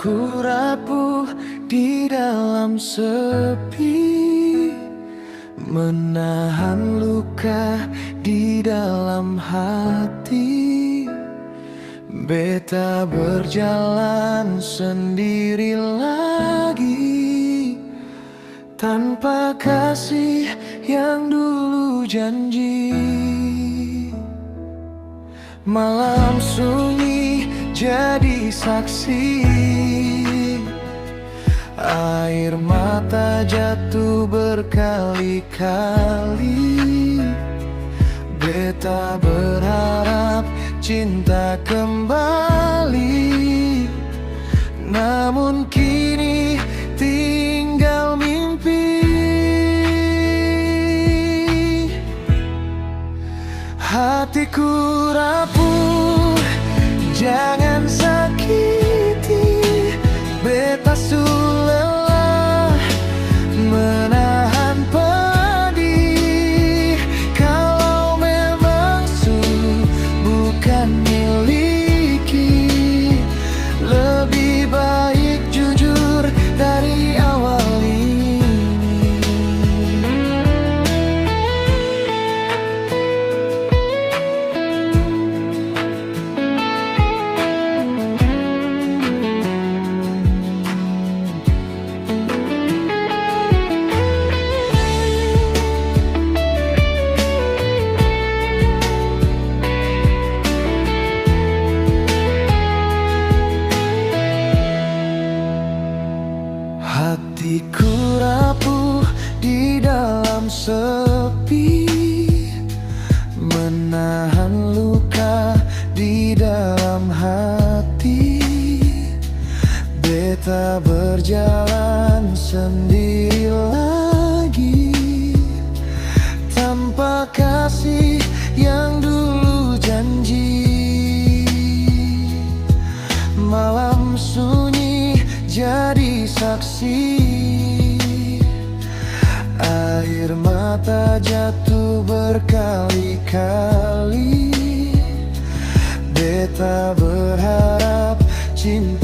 Hatiku rapuh di dalam sepi, menahan luka di dalam hati. Beta berjalan sendiri lagi, tanpa kasih yang dulu janji. Malam sunyi jadi saksi, air mata jatuh berkali-kali. Beta berharap cinta kembali, namun kini tinggal mimpi. Hatiku rapuh, jangan sakiti. Beta sulelah menahan pedih. Kalau memang bukan miliki, lebih baik jujur dari awal ini. Hatiku rapuh di dalam sepi, menahan luka di dalam hati. Beta berjalan sendiri lagi, tanpa kasih yang dulu janji. Malam sunyi jadi saksi, air mata jatuh berkali-kali. Beta berharap cinta